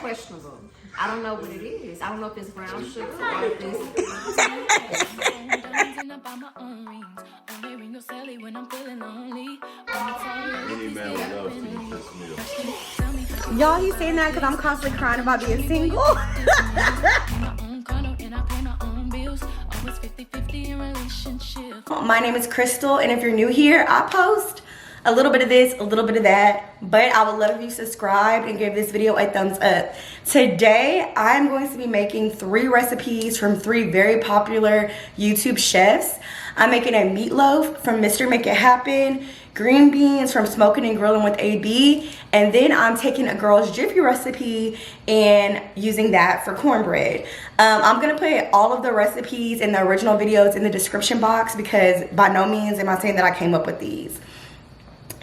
questionable. I don't know what it is. I don't know if it's brown sugar or if it's... Y'all, he's saying that because I'm constantly crying about being single. My name is Crystal, and if you're new here, I post a little bit of this, a little bit of that, but I would love if you subscribe and give this video a thumbs up. Today, I'm going to be making 3 recipes from 3 very popular YouTube chefs. I'm making a meatloaf from Mr. Make It Happen, green beans from Smoking and Grilling with AB, and then I'm taking a girl's Jiffy recipe and using that for cornbread. I'm gonna put all of the recipes in the original videos in the description box because by no means am I saying that I came up with these.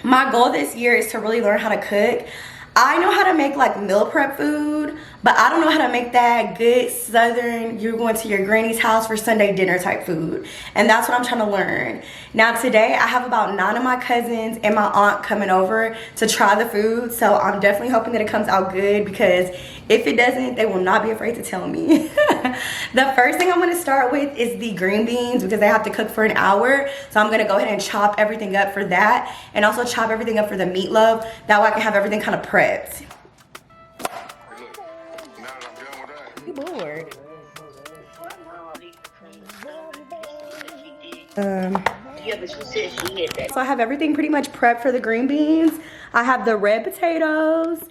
My goal this year is to really learn how to cook. I know how to make like meal prep food, but I don't know how to make that good southern, you're going to your granny's house for Sunday dinner type food. And that's what I'm trying to learn. Now today I have about 9 of my cousins and my aunt coming over to try the food. So I'm definitely hoping that it comes out good because if it doesn't, they will not be afraid to tell me. The first thing I'm gonna start with is the green beans because they have to cook for an hour. So I'm gonna go ahead and chop everything up for that and also chop everything up for the meatloaf. That way I can have everything kind of prepped. You bored. Yeah, but she said she had that. So I have everything pretty much prepped for the green beans. I have the red potatoes.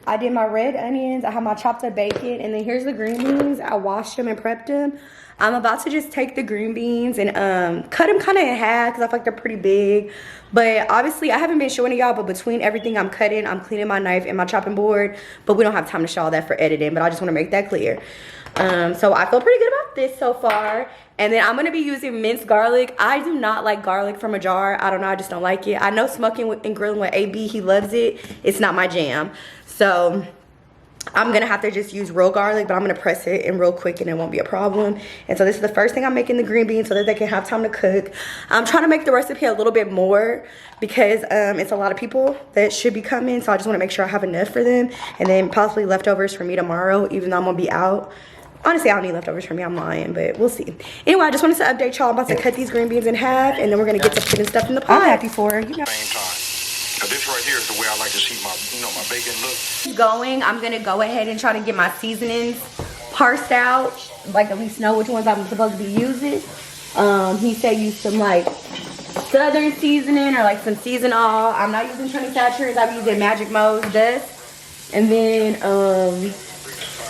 I did my red onions. I have my chopped up bacon. And then here's the green beans. I washed them and prepped them. I'm about to just take the green beans and cut them kind of in half because I feel like they're pretty big. But obviously, I haven't been showing y'all, but between everything I'm cutting, I'm cleaning my knife and my chopping board. But we don't have time to show all that for editing, but I just want to make that clear. So I feel pretty good about this so far. And then I'm going to be using minced garlic. I do not like garlic from a jar. I don't know. I just don't like it. I know Smoking and Grilling with AB, he loves it. It's not my jam. So I'm going to have to just use real garlic, but I'm going to press it in real quick and it won't be a problem. And so this is the first thing I'm making the green beans so that they can have time to cook. I'm trying to make the recipe a little bit more because it's a lot of people that should be coming. So I just want to make sure I have enough for them and then possibly leftovers for me tomorrow, even though I'm going to be out. Honestly, I don't need leftovers for me. I'm lying, but we'll see. Anyway, I just wanted to update y'all. I'm about to cut these green beans in half and then we're going to get to putting stuff in the pot. I'm happy for her. You know. Same time. Now this right here is the way I like to see my, my bacon look. Going, I'm gonna go ahead and try to get my seasonings parsed out, like at least know which ones I'm supposed to be using. He said use some like southern seasoning or like some seasonal. I'm not using Tony Satchers, I'm using Magic Mo's dust. And then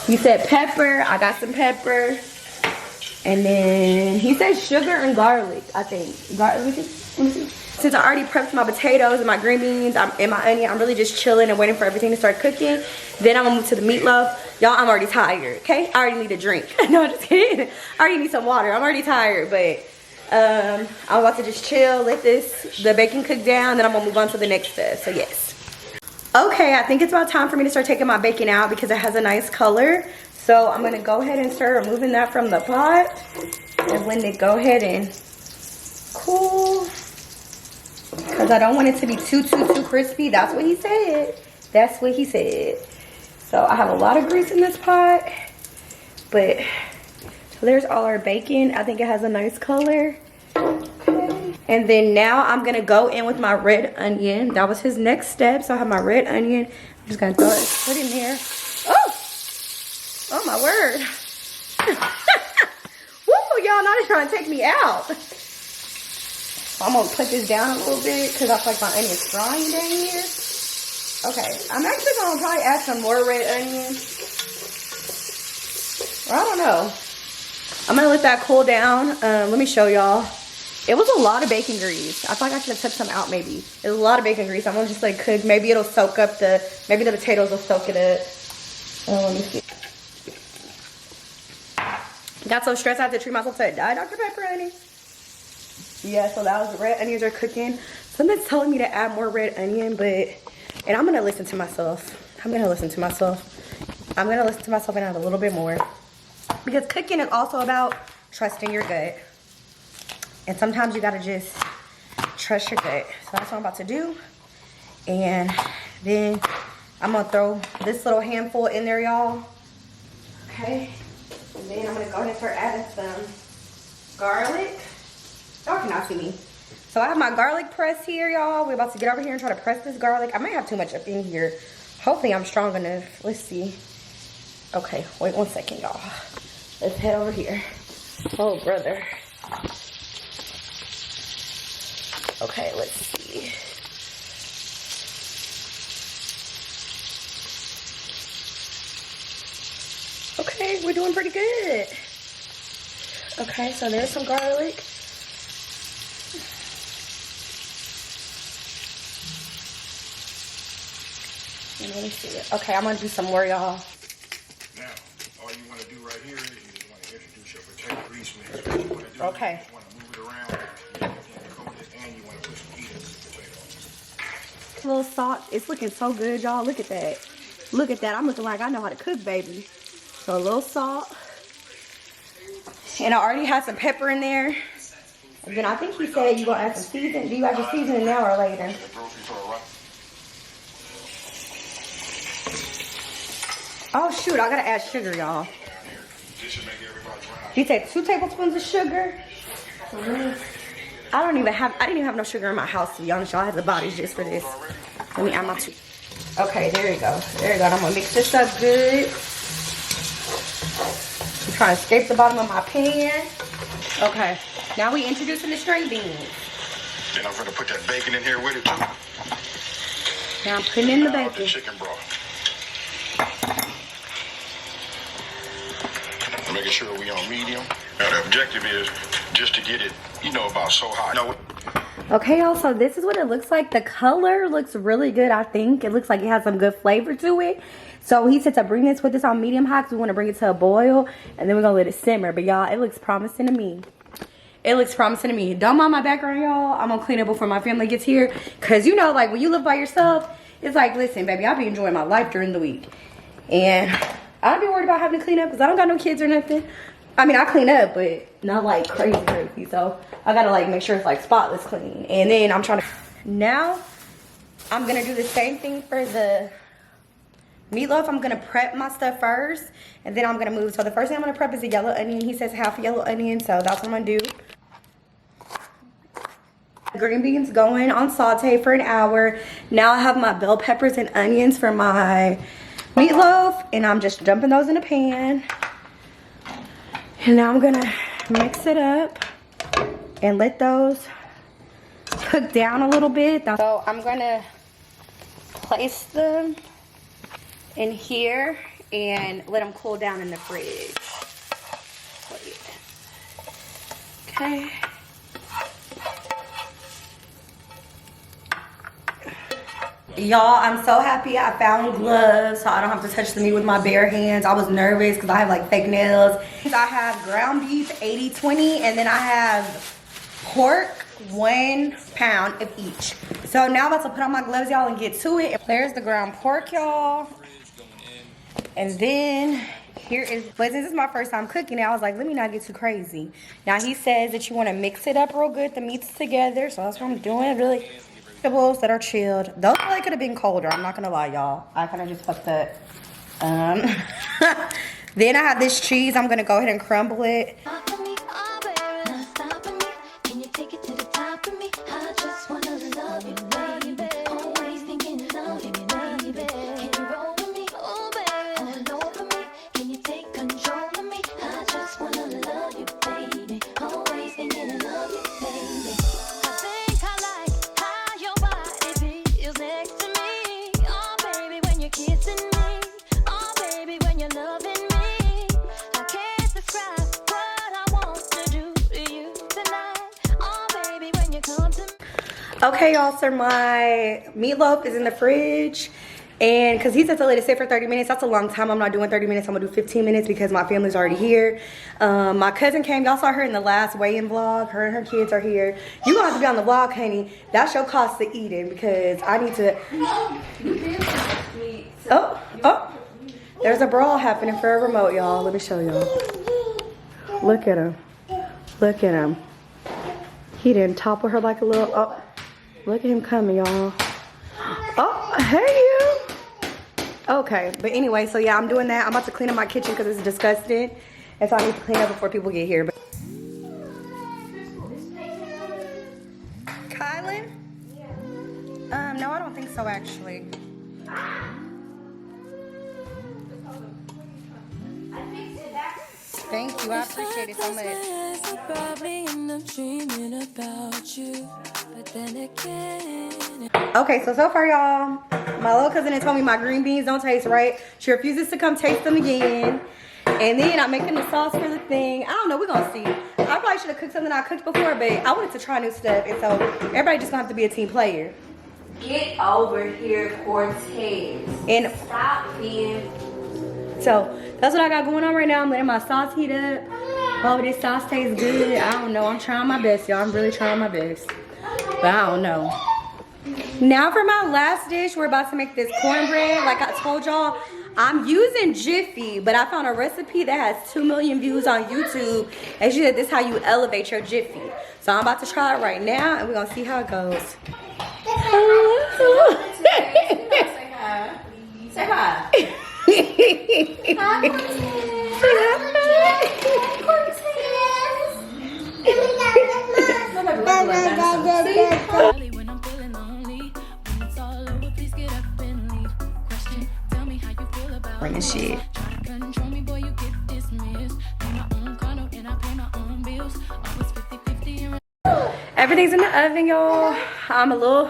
he said pepper, I got some pepper. And then he said sugar and garlic, I think. Let me see. Since I already prepped my potatoes and my green beans and my onion, I'm really just chilling and waiting for everything to start cooking. Then I'm gonna move to the meatloaf. Y'all, I'm already tired, okay? I already need a drink. No, I'm just kidding. I already need some water. I'm already tired, but I'm about to just chill, let the bacon cook down, then I'm gonna move on to the next step, so yes. Okay, I think it's about time for me to start taking my bacon out because it has a nice color. So I'm gonna go ahead and start removing that from the pot and let it go ahead and cool. Because I don't want it to be too crispy. That's what he said. That's what he said. So I have a lot of grease in this pot. But so there's all our bacon. I think it has a nice color. Okay. And then now I'm going to go in with my red onion. That was his next step. So I have my red onion. I'm just going to throw it, put it in there. Oh! Oh my word. Woo, y'all, now they're trying to take me out. I'm gonna put this down a little bit because I feel like my onion's frying down here. Okay, I'm actually gonna probably add some more red onion. Or I don't know. I'm gonna let that cool down. Let me show y'all. It was a lot of bacon grease. I feel like I should have took some out maybe. It was a lot of bacon grease. I'm gonna just like cook. Maybe it'll soak up maybe the potatoes will soak it up. Let me see. Got so stressed I had to treat myself to a Diet Dr. Pepper, honey. Yeah, so that was the red onions are cooking. Something's telling me to add more red onion, and I'm gonna listen to myself. I'm gonna listen to myself and add a little bit more. Because cooking is also about trusting your gut. And sometimes you gotta just trust your gut. So that's what I'm about to do. And then I'm gonna throw this little handful in there, y'all. Okay. And then I'm gonna go ahead and start adding some garlic. Y'all cannot see me. So I have my garlic press here, y'all. We're about to get over here and try to press this garlic. I might have too much up in here. Hopefully I'm strong enough. Let's see. Okay, wait 1 second, y'all. Let's head over here. Oh, brother. Okay, let's see. Okay, we're doing pretty good. Okay, so there's some garlic. And let me see it. Okay, I'm gonna do some more, y'all. Now, all you want to do right here is you want to introduce your potato grease mix. What you want to do Okay. is you want to move it around, you want to coat it, and you want to put some heat in the potato. Little salt. It's looking so good, y'all. Look at that. Look at that. I'm looking like I know how to cook, baby. So a little salt. And I already had some pepper in there. And then I think he said you're gonna add some seasoning. Do you add your seasoning now or later? Oh shoot, I gotta add sugar, y'all. He said 2 tablespoons of sugar. I didn't even have no sugar in my house, to be honest, y'all. I had the bodies just for this. Let me add my 2. Okay, there you go. There you go. I'm gonna mix this up good. I'm trying to scrape the bottom of my pan. Okay, now we introducing the string beans. Then I'm gonna put that bacon in here with it too. Now I'm putting in the The bacon. chicken broth. Making sure we on medium. Now the objective is just to get it, you know, about so hot. No. Okay, y'all, so this is what it looks like. The color looks really good, I think. It looks like it has some good flavor to it. So he said to bring this with us on medium hot because we want to bring it to a boil. And then we're going to let it simmer. But, y'all, it looks promising to me. It looks promising to me. Don't mind my background, y'all. I'm going to clean it before my family gets here. Because, you know, like, when you live by yourself, it's like, listen, baby, I'll be enjoying my life during the week. And I don't be worried about having to clean up because I don't got no kids or nothing. I mean, I clean up, but not like crazy. So I gotta like make sure it's like spotless clean. And then I'm trying to, now I'm gonna do the same thing for the meatloaf. I'm gonna prep my stuff first and then I'm gonna move. So the first thing I'm gonna prep is a yellow onion. He says half a yellow onion, so that's what I'm gonna do. Green beans going on saute for an hour. Now I have my bell peppers and onions for my meatloaf and I'm just dumping those in a pan. And now I'm gonna mix it up and let those cook down a little bit. So I'm gonna place them in here and let them cool down in the fridge. Okay. Y'all, I'm so happy I found gloves so I don't have to touch the meat with my bare hands. I was nervous because I have like fake nails. I have ground beef 80-20 and then I have pork 1 pound of each. So now I'm about to put on my gloves, y'all, and get to it. There's the ground pork, y'all. And then here is, but since this is my first time cooking it, I was like, let me not get too crazy. Now he says that you want to mix it up real good, the meats together. So that's what I'm doing, really. Vegetables that are chilled. Those probably could have been colder. I'm not gonna lie, y'all. I kind of just fucked up. Then I have this cheese. I'm gonna go ahead and crumble it. Okay, y'all, so my meatloaf is in the fridge. And because he said to let it sit for 30 minutes, that's a long time. I'm not doing 30 minutes. I'm going to do 15 minutes because my family's already here. My cousin came. Y'all saw her in the last weigh-in vlog. Her and her kids are here. You're going to have to be on the vlog, honey. That's your cost to eating because I need to... Oh. There's a brawl happening for a remote, y'all. Let me show y'all. Look at him. Look at him. He didn't topple her like a little... Oh. Look at him coming, y'all. Oh, hey, you. Okay, but anyway, so yeah, I'm doing that. I'm about to clean up my kitchen because it's disgusting. And so I need to clean up before people get here. But Kylan? No, I don't think so, actually. Thank you, I appreciate it so much. Okay, so far, y'all, my little cousin had told me my green beans don't taste right. She refuses to come taste them again. And then I'm making the sauce for the thing. I don't know, we're gonna see. I probably should have cooked something I cooked before, but I wanted to try new stuff. And so everybody just gonna have to be a team player. Get over here, Cortez. And stop being. So that's what I got going on right now. I'm letting my sauce heat up. Oh, this sauce tastes good. I don't know. I'm trying my best, y'all. I'm really trying my best. But I don't know. Now for my last dish, we're about to make this cornbread. Like I told y'all, I'm using Jiffy, but I found a recipe that has 2 million views on YouTube. And she said this is how you elevate your Jiffy. So I'm about to try it right now, and we're gonna see how it goes. Say hi. Say hi. Bringing shit. Everything's in the oven, y'all. I'm a little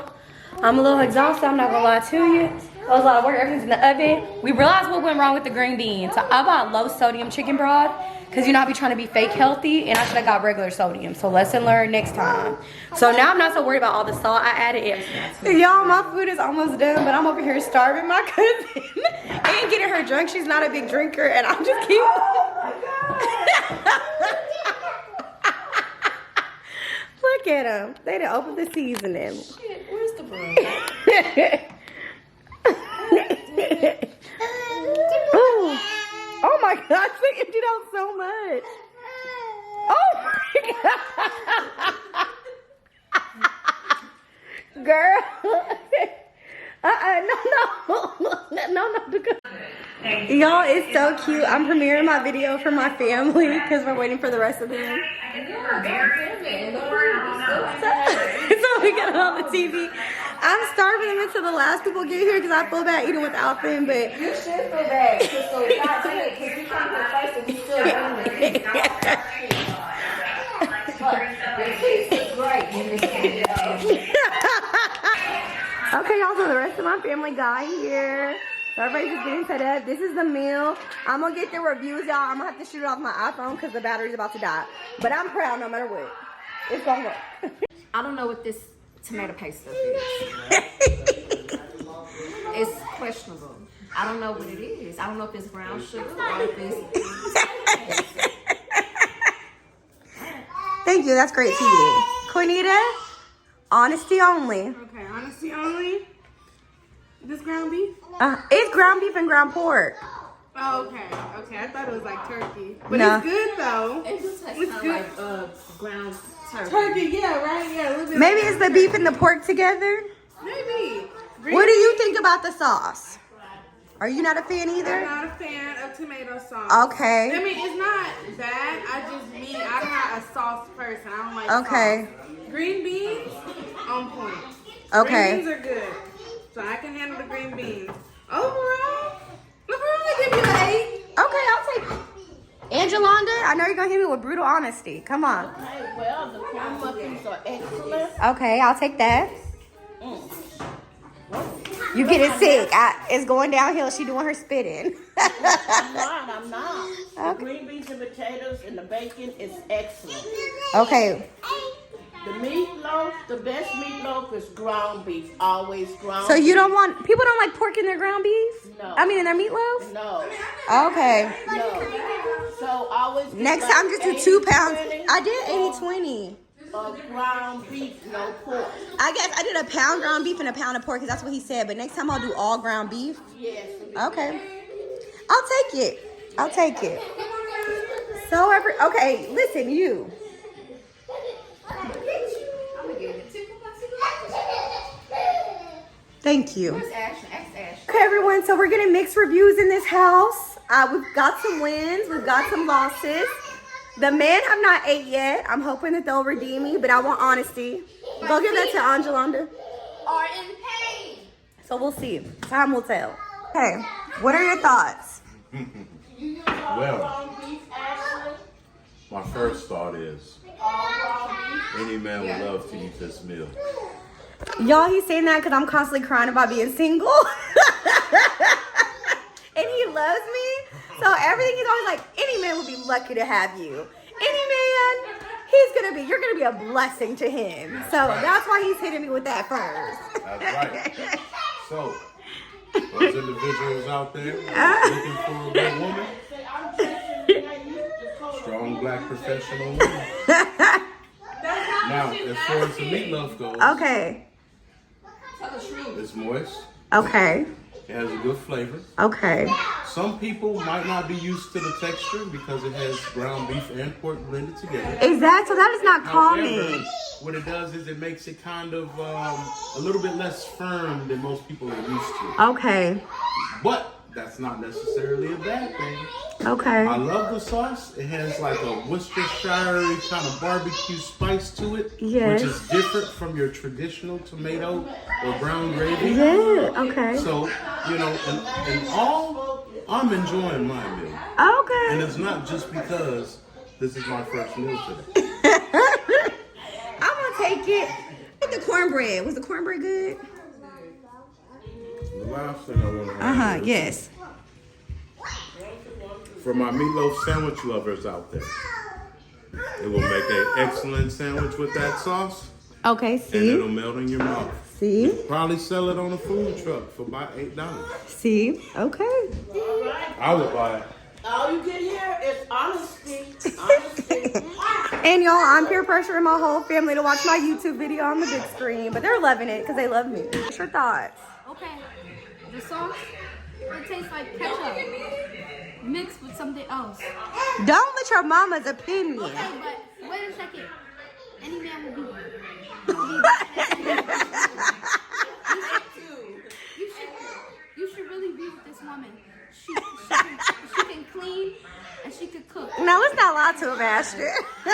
exhausted, I'm not gonna lie to you. That was a lot of work. Everything's in the oven. We realized what went wrong with the green beans. So I bought low sodium chicken broth because you know I be trying to be fake healthy, and I should have got regular sodium. So lesson learned next time. So now I'm not so worried about all the salt I added in. Y'all, my food is almost done, but I'm over here starving my cousin and getting her drunk. She's not a big drinker, and I'm just keep. Look at them. They done opened the seasoning. Shit, where's the broom? Oh my gosh, they emptied out so much. Oh my god. Girl. No. Y'all, it's so cute. I'm premiering my video for my family because we're waiting for the rest of them. So we got it on the TV. I'm starving them until the last people get here because I feel bad eating without them, but You should feel bad, Crystal. God damn it, because we can't put face and we still doing it. Your face is great. Okay, y'all, so the rest of my family got here. So everybody's just getting set up. This is the meal. I'm gonna get the reviews, y'all. I'm gonna have to shoot it off my iPhone because the battery's about to die. But I'm proud no matter what. It's gonna work. I don't know what this tomato paste stuff is. It's questionable. I don't know what it is. I don't know if it's brown sugar or if it's... Thank you, that's great TV. Cornita, honesty only. Okay, honesty only. This ground beef? It's ground beef and ground pork. Oh, okay. Okay, I thought it was like turkey. But No. it's good though. It just tastes It's kind of good. like ground turkey. Turkey, yeah, right? Yeah, a little bit. Maybe like it's the beef and the pork together. Maybe. What do you think about the sauce? Are you not a fan I'm either? not a fan of tomato sauce. Okay. I mean, it's not bad. I'm not a sauce person. I don't like Okay. sauce. Green beans, on point. Okay. Green beans are good. So I can handle the green beans. Overall, I give you an 8. Okay, I'll take it. Angelonda, I know you're gonna hit me with brutal honesty. Come on. Okay, well, the corn muffins are excellent. Okay, I'll take that. You getting sick. It's going downhill. She doing her spitting. I'm not. The Okay. green beans and potatoes and the bacon is excellent. Okay. The meatloaf, the best meatloaf is ground beef. Always ground So you beef. don't want, people don't like pork in their ground beef? No. I mean in their meatloaf? No, Okay. no. So always get Next like time just do 2 pounds. 80-20 I did 80-20. of ground beef, no pork. I guess I did a pound ground beef and a pound of pork because that's what he said. But next time I'll do all ground beef. Yes. Okay. I'll take it. I'll take it. So okay, listen, you. Thank you. Where's Ashley? Ask Ashley. Okay, everyone, so we're getting mixed reviews in this house. We've got some wins, we've got some losses. The men have not ate yet. I'm hoping that they'll redeem me, but I want honesty. Go give that to Angelanda. Are in pain. So we'll see. Time will tell. Okay, what are your thoughts? Well, my first thought is any man would love to eat this meal. Y'all, he's saying that because I'm constantly crying about being single. And he loves me. So everything he's always like, any man would be lucky to have you. Any man, you're gonna be a blessing to him. So that's why he's hitting me with that first. That's right. So, those individuals out there looking for a good woman, strong black professional woman. Now, as far as the meatloaf goes, Okay. it's moist. Okay. It has a good flavor. Okay. Some people might not be used to the texture because it has ground beef and pork blended together. Exactly. So that is not However, common. what it does is it makes it kind of a little bit less firm than most people are used to. Okay. But that's not necessarily a bad thing. Okay. I love the sauce. It has like a Worcestershire kind of barbecue spice to it, Yes. which is different from your traditional tomato or brown gravy. Yeah. Okay. So, you know, in all, I'm enjoying my meal. Okay. And it's not just because this is my first meal today. I'm gonna take it. The cornbread. Was the cornbread good? The last thing I want to have is, Yes. for my meatloaf sandwich lovers out there, it will make an excellent sandwich with that sauce, Okay. and See. it'll melt in your mouth. See. Probably sell it on a food truck for about $8. See. Okay. I would buy it. All you get here is honesty. Honesty. And y'all, I'm peer pressuring my whole family to watch my YouTube video on the big screen, but they're loving it because they love me. What's your thoughts? Okay. The sauce, it tastes like ketchup mixed with something else. Don't let your mama's opinion. Okay, but wait a second. Any man will be. You should really be with this woman. She can clean and she can cook. Now let's not lie to him, Ashton. Wait a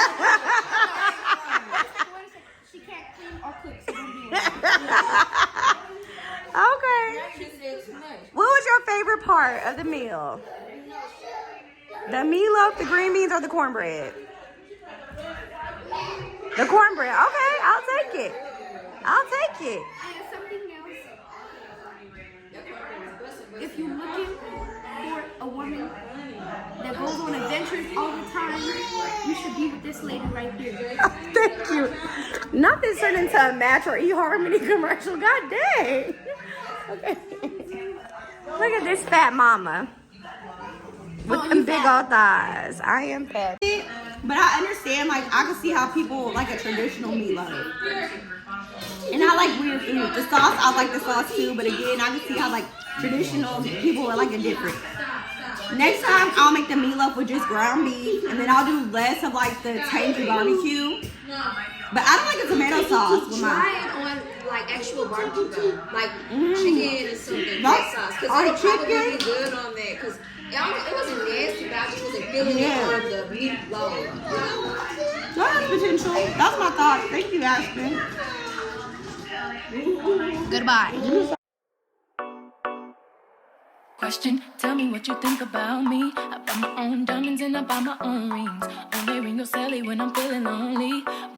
second. She can't clean or cook, so don't be with her. Okay. She said too much. What was your favorite part of the meal? The meatloaf, the green beans, or the cornbread? The cornbread. Okay, I'll take it. I'll take it. And something else. If you're looking for a woman that goes on adventures all the time, you should be with this lady right here. Thank you. Not this turned into a Match or eHarmony commercial. God dang. Okay. Look at this fat mama. With them big old thighs. I am fat. But I understand, like, I can see how people like a traditional meatloaf. And I like weird food. The sauce, I like the sauce too, but again, I can see how like traditional people are like it different. Next time, I'll make the meatloaf with just ground beef, and then I'll do less of like the tangy barbecue. But I don't like the tomato sauce with Try my. it on like actual barbecue though, like chicken or something. Like, That sauce, because on it'll probably chicken? be good on that. Because it wasn't nasty, but I just wasn't feeling Yeah. it on the meatloaf. That's potential. That's my thought. Thank you, Ashton. Goodbye. Question, tell me what you think about me. I buy my own diamonds and I buy my own rings. Only ring your celly when I'm feeling lonely.